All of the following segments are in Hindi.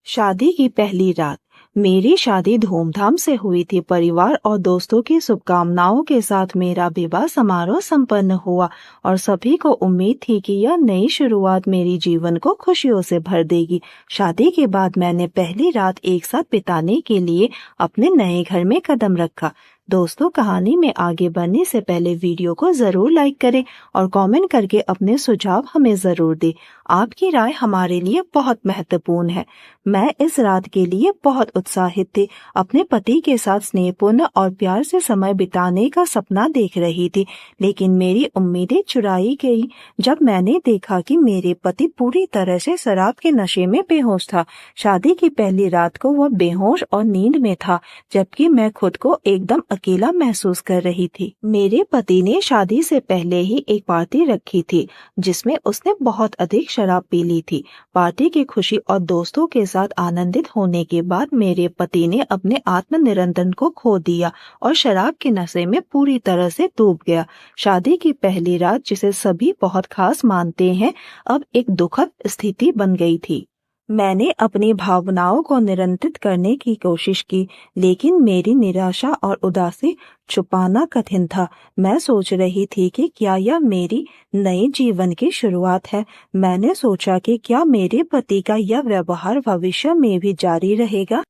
शादी की पहली रात। मेरी शादी धूमधाम से हुई थी। परिवार और दोस्तों की शुभकामनाओं के साथ मेरा विवाह समारोह संपन्न हुआ और सभी को उम्मीद थी कि यह नई शुरुआत मेरी जीवन को खुशियों से भर देगी। शादी के बाद मैंने पहली रात एक साथ बिताने के लिए अपने नए घर में कदम रखा। दोस्तों, कहानी में आगे बढ़ने से पहले वीडियो को जरूर लाइक करें और कमेंट करके अपने सुझाव हमें जरूर दें। आपकी राय हमारे लिए बहुत महत्वपूर्ण है। मैं इस रात के लिए बहुत उत्साहित थी। अपने पति के साथ स्नेहपूर्ण और प्यार से समय बिताने का सपना देख रही थी, लेकिन मेरी उम्मीदें चुराई गई जब मैंने देखा कि मेरे पति पूरी तरह से शराब के नशे में बेहोश था। शादी की पहली रात को वह बेहोश और नींद में था, जबकि मैं खुद को एकदम अकेला महसूस कर रही थी। मेरे पति ने शादी से पहले ही एक पार्टी रखी थी जिसमें उसने बहुत अधिक शराब पी ली थी। पार्टी की खुशी और दोस्तों के साथ आनंदित होने के बाद मेरे पति ने अपने आत्मनियंत्रण को खो दिया और शराब के नशे में पूरी तरह से डूब गया। शादी की पहली रात, जिसे सभी बहुत खास मानते हैं, अब एक दुखद स्थिति बन गई थी। मैंने अपनी भावनाओं को नियंत्रित करने की कोशिश की, लेकिन मेरी निराशा और उदासी छुपाना कठिन था। मैं सोच रही थी कि क्या यह मेरी नए जीवन की शुरुआत है। मैंने सोचा कि क्या मेरे पति का यह व्यवहार भविष्य में भी जारी रहेगा।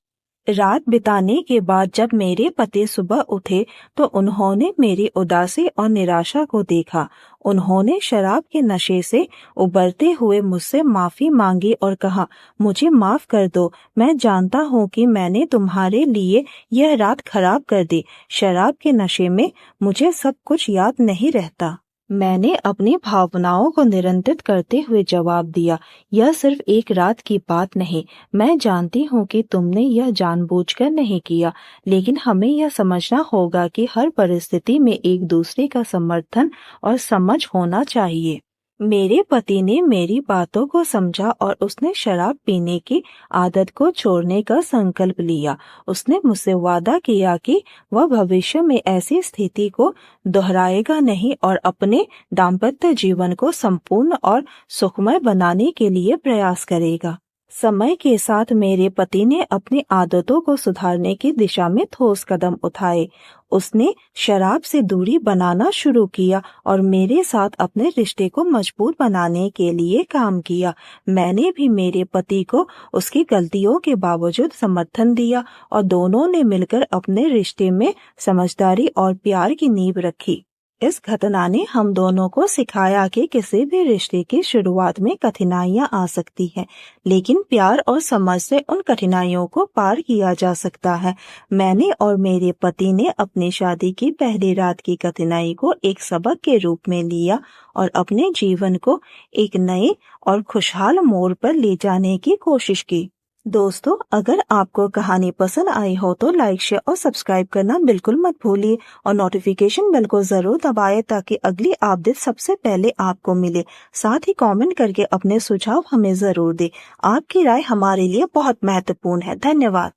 रात बिताने के बाद जब मेरे पति सुबह उठे तो उन्होंने मेरी उदासी और निराशा को देखा। उन्होंने शराब के नशे से उबरते हुए मुझसे माफी मांगी और कहा, मुझे माफ कर दो। मैं जानता हूँ कि मैंने तुम्हारे लिए यह रात खराब कर दी। शराब के नशे में मुझे सब कुछ याद नहीं रहता। मैंने अपनी भावनाओं को नियंत्रित करते हुए जवाब दिया, यह सिर्फ एक रात की बात नहीं। मैं जानती हूँ कि तुमने यह जानबूझकर नहीं किया, लेकिन हमें यह समझना होगा कि हर परिस्थिति में एक दूसरे का समर्थन और समझ होना चाहिए। मेरे पति ने मेरी बातों को समझा और उसने शराब पीने की आदत को छोड़ने का संकल्प लिया। उसने मुझसे वादा किया कि वह भविष्य में ऐसी स्थिति को दोहराएगा नहीं और अपने दाम्पत्य जीवन को संपूर्ण और सुखमय बनाने के लिए प्रयास करेगा। समय के साथ मेरे पति ने अपनी आदतों को सुधारने की दिशा में ठोस कदम उठाए। उसने शराब से दूरी बनाना शुरू किया और मेरे साथ अपने रिश्ते को मजबूत बनाने के लिए काम किया। मैंने भी मेरे पति को उसकी गलतियों के बावजूद समर्थन दिया और दोनों ने मिलकर अपने रिश्ते में समझदारी और प्यार की नींव रखी। इस घटना ने हम दोनों को सिखाया कि किसी भी रिश्ते की शुरुआत में कठिनाइयां आ सकती हैं, लेकिन प्यार और समझ से उन कठिनाइयों को पार किया जा सकता है। मैंने और मेरे पति ने अपनी शादी की पहली रात की कठिनाई को एक सबक के रूप में लिया और अपने जीवन को एक नए और खुशहाल मोड़ पर ले जाने की कोशिश की। दोस्तों, अगर आपको कहानी पसंद आई हो तो लाइक, शेयर और सब्सक्राइब करना बिल्कुल मत भूलिए और नोटिफिकेशन बेल को जरूर दबाएं ताकि अगली अपडेट सबसे पहले आपको मिले। साथ ही कमेंट करके अपने सुझाव हमें जरूर दें। आपकी राय हमारे लिए बहुत महत्वपूर्ण है। धन्यवाद।